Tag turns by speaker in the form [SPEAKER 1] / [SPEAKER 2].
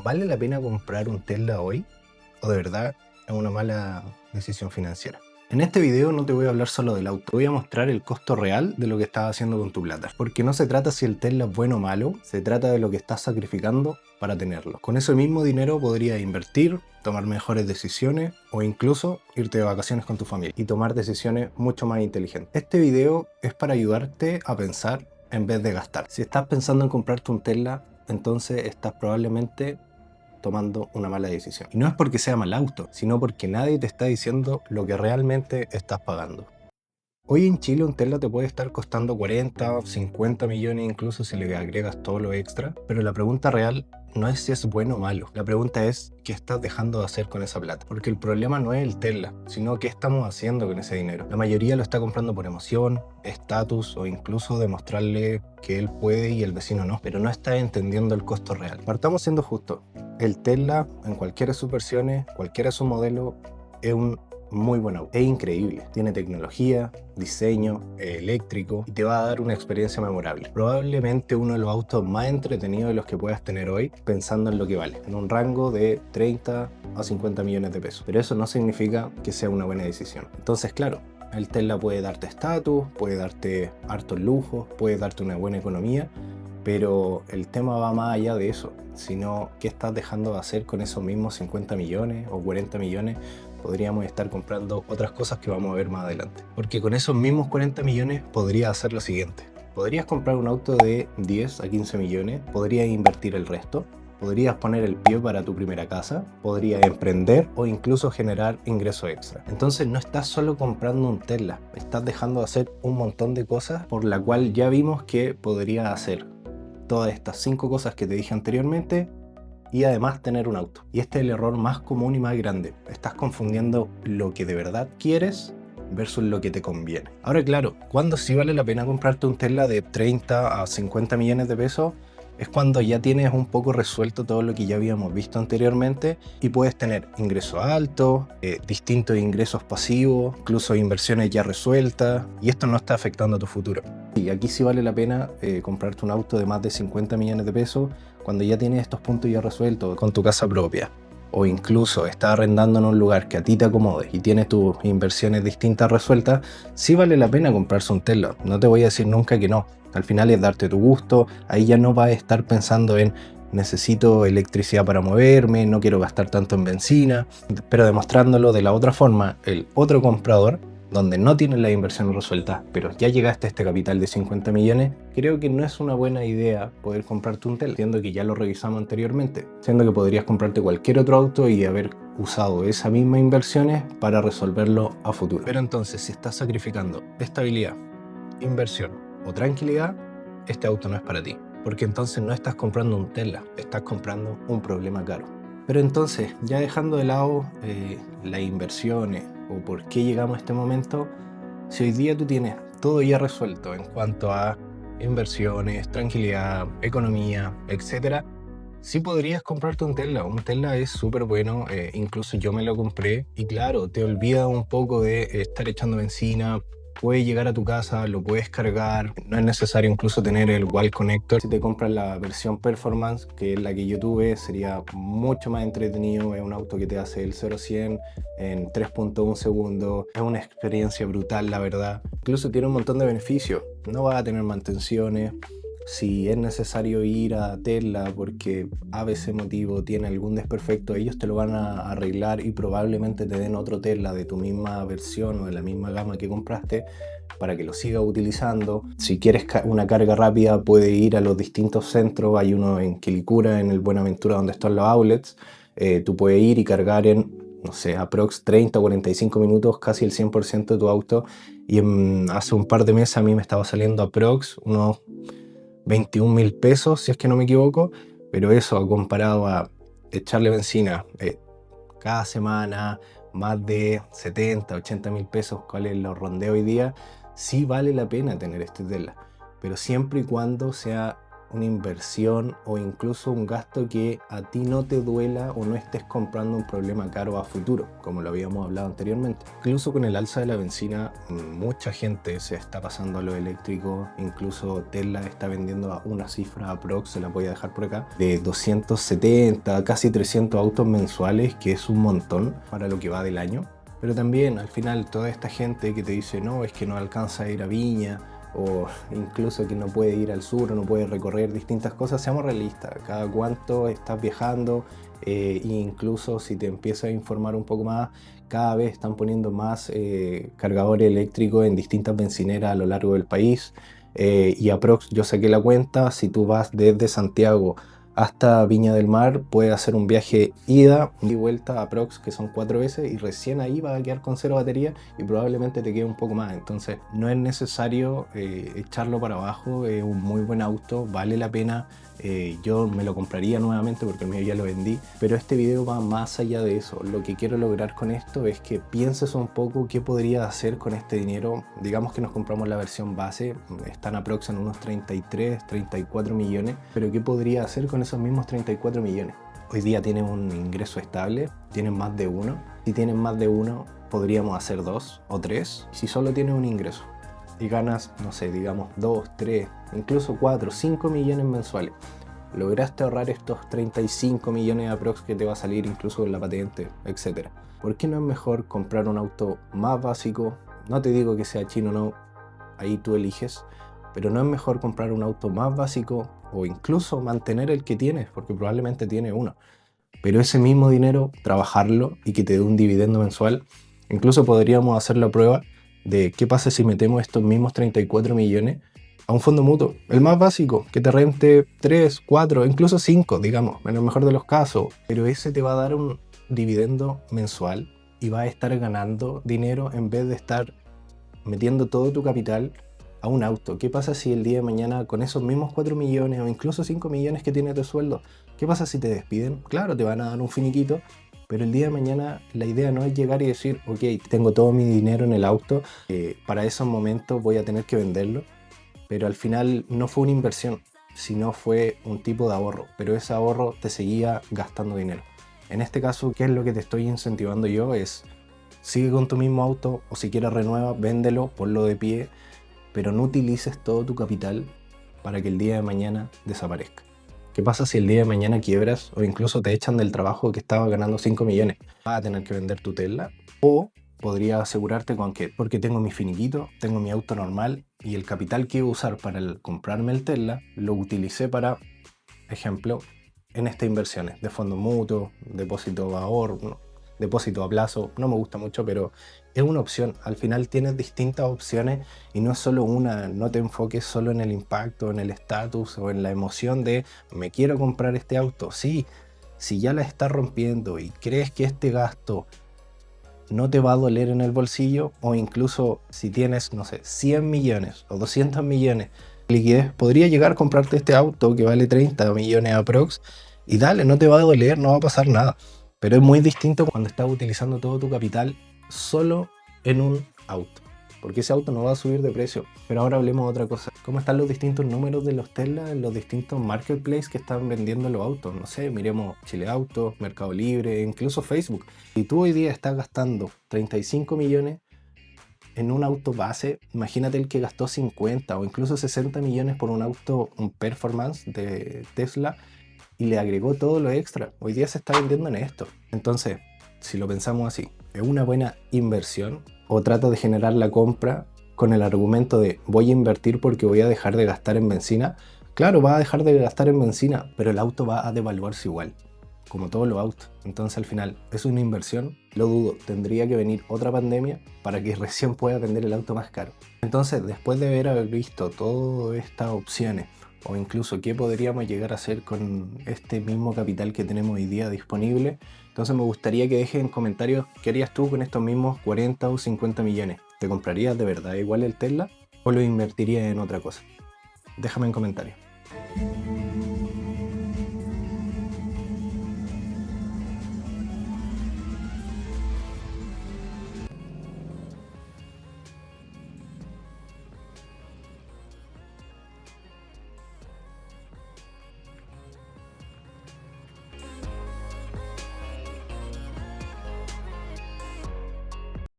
[SPEAKER 1] ¿Vale la pena comprar un Tesla hoy? ¿O de verdad es una mala decisión financiera? En este video no te voy a hablar solo del auto, te voy a mostrar el costo real de lo que estás haciendo con tu plata. Porque no se trata si el Tesla es bueno o malo, se trata de lo que estás sacrificando para tenerlo. Con ese mismo dinero podrías invertir, tomar mejores decisiones o incluso irte de vacaciones con tu familia y tomar decisiones mucho más inteligentes. Este video es para ayudarte a pensar en vez de gastar. Si estás pensando en comprarte un Tesla, entonces estás probablemente tomando una mala decisión. Y no es porque sea mal auto, sino porque nadie te está diciendo lo que realmente estás pagando. Hoy en Chile un Tesla te puede estar costando 40, 50 millones incluso si le agregas todo lo extra, pero la pregunta real no es si es bueno o malo, la pregunta es qué estás dejando de hacer con esa plata, porque el problema no es el Tesla, sino qué estamos haciendo con ese dinero. La mayoría lo está comprando por emoción, estatus o incluso demostrarle que él puede y el vecino no, pero no está entendiendo el costo real. Partamos siendo justos, el Tesla en cualquiera de sus versiones, cualquiera de su modelo, es un muy buen auto. Es increíble, tiene tecnología, diseño, es eléctrico y te va a dar una experiencia memorable. Probablemente uno de los autos más entretenidos de los que puedas tener hoy, pensando en lo que vale, en un rango de 30 a 50 millones de pesos. Pero eso no significa que sea una buena decisión. Entonces, claro, el Tesla puede darte estatus, puede darte hartos lujos, puede darte una buena economía, pero el tema va más allá de eso, sino qué estás dejando de hacer con esos mismos 50 millones o 40 millones. Podríamos estar comprando otras cosas que vamos a ver más adelante. Porque con esos mismos 40 millones podrías hacer lo siguiente. Podrías comprar un auto de 10 a 15 millones, podrías invertir el resto, podrías poner el pie para tu primera casa, podrías emprender o incluso generar ingresos extra. Entonces no estás solo comprando un Tesla, estás dejando de hacer un montón de cosas por la cual ya vimos que podrías hacer todas estas 5 cosas que te dije anteriormente y además tener un auto. Y este es el error más común y más grande. Estás confundiendo lo que de verdad quieres versus lo que te conviene. Ahora claro, ¿cuándo sí vale la pena comprarte un Tesla de 30 a 50 millones de pesos? Es cuando ya tienes un poco resuelto todo lo que ya habíamos visto anteriormente y puedes tener ingresos altos, distintos ingresos pasivos, incluso inversiones ya resueltas, y esto no está afectando a tu futuro. Y aquí sí vale la pena comprarte un auto de más de 50 millones de pesos cuando ya tienes estos puntos ya resueltos con tu casa propia, o incluso estás arrendando en un lugar que a ti te acomode y tienes tus inversiones distintas resueltas. Sí vale la pena comprarse un Tesla, no te voy a decir nunca que no. Al final es darte tu gusto, ahí ya no vas a estar pensando en necesito electricidad para moverme, no quiero gastar tanto en benzina, pero demostrándolo de la otra forma, el otro comprador, donde no tienes la inversión resuelta, pero ya llegaste a este capital de 50 millones, creo que no es una buena idea poder comprarte un Tesla, siendo que ya lo revisamos anteriormente, siendo que podrías comprarte cualquier otro auto y haber usado esas mismas inversiones para resolverlo a futuro. Pero entonces, si estás sacrificando estabilidad, inversión o tranquilidad, este auto no es para ti, porque entonces no estás comprando un Tesla, estás comprando un problema caro. Pero entonces, ya dejando de lado las inversiones o por qué llegamos a este momento, si hoy día tú tienes todo ya resuelto en cuanto a inversiones, tranquilidad, economía, etcétera, sí podrías comprarte un Tesla. Un Tesla es súper bueno, incluso yo me lo compré y claro, te olvida un poco de estar echando benzina. Puedes llegar a tu casa, lo puedes cargar, no es necesario incluso tener el Wall Connector. Si te compras la versión Performance, que es la que yo tuve, sería mucho más entretenido. Es un auto que te hace el 0-100 en 3.1 segundos. Es una experiencia brutal, la verdad. Incluso tiene un montón de beneficios. No vas a tener mantenciones. Si es necesario ir a Tesla porque ABC motivo tiene algún desperfecto, ellos te lo van a arreglar y probablemente te den otro Tesla de tu misma versión o de la misma gama que compraste para que lo sigas utilizando. Si quieres una carga rápida, puedes ir a los distintos centros. Hay uno en Quilicura, en el Buenaventura, donde están los outlets. Tú puedes ir y cargar en, no sé, aprox 30 o 45 minutos, casi el 100% de tu auto. Y hace un par de meses a mí me estaba saliendo aprox unos 21.000 pesos, si es que no me equivoco, pero eso comparado a echarle benzina cada semana, más de 70, 80 mil pesos, cuál lo rondeo hoy día, sí vale la pena tener este Tesla, pero siempre y cuando sea una inversión o incluso un gasto que a ti no te duela o no estés comprando un problema caro a futuro, como lo habíamos hablado anteriormente. Incluso con el alza de la benzina, mucha gente se está pasando a lo eléctrico. Incluso Tesla está vendiendo a una cifra aprox, se la voy a dejar por acá, de 270, casi 300 autos mensuales, que es un montón para lo que va del año. Pero también al final toda esta gente que te dice no, es que no alcanza a ir a Viña, o incluso que no puede ir al sur o no puede recorrer distintas cosas, seamos realistas, cada cuánto estás viajando, incluso si te empiezas a informar un poco más, cada vez están poniendo más cargadores eléctricos en distintas bencineras a lo largo del país, y aprox, yo saqué la cuenta, si tú vas desde Santiago hasta Viña del Mar, puedes hacer un viaje ida y vuelta aprox, que son 4 veces, y recién ahí vas a quedar con 0 batería y probablemente te quede un poco más. Entonces no es necesario echarlo para abajo, es un muy buen auto, vale la pena. Yo me lo compraría nuevamente porque el mío ya lo vendí, pero este video va más allá de eso. Lo que quiero lograr con esto es que pienses un poco qué podrías hacer con este dinero. Digamos que nos compramos la versión base, están aprox en unos 33, 34 millones, pero ¿qué podría hacer con esos mismos 34 millones? Hoy día tienen un ingreso estable, tienen más de uno. Si tienen más de uno, podríamos hacer 2 o 3. Si solo tienes un ingreso y ganas, no sé, digamos 2, 3, incluso 4, 5 millones mensuales, lograste ahorrar estos 35 millones aprox que te va a salir incluso con la patente, etc. ¿Por qué no es mejor comprar un auto más básico? No te digo que sea chino, no, ahí tú eliges, pero no es mejor comprar un auto más básico o incluso mantener el que tienes, porque probablemente tiene uno, pero ese mismo dinero, trabajarlo y que te dé un dividendo mensual. Incluso podríamos hacer la prueba de qué pasa si metemos estos mismos 34 millones a un fondo mutuo, el más básico, que te rente 3, 4, incluso 5, digamos, en el mejor de los casos, pero ese te va a dar un dividendo mensual y va a estar ganando dinero en vez de estar metiendo todo tu capital a un auto. ¿Qué pasa si el día de mañana con esos mismos 4 millones o incluso 5 millones que tienes de sueldo, qué pasa si te despiden? Claro, te van a dar un finiquito, pero el día de mañana la idea no es llegar y decir, ok, tengo todo mi dinero en el auto, para esos momentos voy a tener que venderlo, pero al final no fue una inversión, sino fue un tipo de ahorro, pero ese ahorro te seguía gastando dinero. En este caso, ¿qué es lo que te estoy incentivando yo? Es, sigue con tu mismo auto, o si quieres renueva, véndelo, ponlo de pie, pero no utilices todo tu capital para que el día de mañana desaparezca. ¿Qué pasa si el día de mañana quiebras o incluso te echan del trabajo que estabas ganando 5 millones? Vas a tener que vender tu Tesla, o podría asegurarte con que, porque tengo mi finiquito, tengo mi auto normal y el capital que iba a usar para comprarme el Tesla lo utilicé para, ejemplo, en estas inversiones de fondo mutuo, depósito a ahorro, no, depósito a plazo, no me gusta mucho, pero es una opción. Al final tienes distintas opciones y no es solo una. No te enfoques solo en el impacto, en el estatus o en la emoción de me quiero comprar este auto. Sí, si ya la estás rompiendo y crees que este gasto no te va a doler en el bolsillo, o incluso si tienes, no sé, 100 millones o 200 millones de liquidez, podría llegar a comprarte este auto que vale 30 millones aprox y dale, no te va a doler, no va a pasar nada. Pero es muy distinto cuando estás utilizando todo tu capital solo en un auto, porque ese auto no va a subir de precio. Pero ahora hablemos de otra cosa. ¿Cómo están los distintos números de los Tesla en los distintos marketplaces que están vendiendo los autos? No sé, miremos Chile Autos, Mercado Libre, incluso Facebook. Si tú hoy día estás gastando 35 millones en un auto base, imagínate el que gastó 50 o incluso 60 millones por un auto, un performance de Tesla, y le agregó todo lo extra. Hoy día se está vendiendo en esto. Entonces, si lo pensamos así, ¿es una buena inversión? ¿O trato de generar la compra con el argumento de voy a invertir porque voy a dejar de gastar en benzina? Claro, va a dejar de gastar en benzina, pero el auto va a devaluarse igual, como todos los autos. Entonces al final, ¿es una inversión? Lo dudo, tendría que venir otra pandemia para que recién pueda vender el auto más caro. Entonces, después de haber visto todas estas opciones, o incluso qué podríamos llegar a hacer con este mismo capital que tenemos hoy día disponible, entonces me gustaría que dejes en comentarios qué harías tú con estos mismos 40 o 50 millones. ¿Te comprarías de verdad igual el Tesla o lo invertirías en otra cosa? Déjame en comentarios.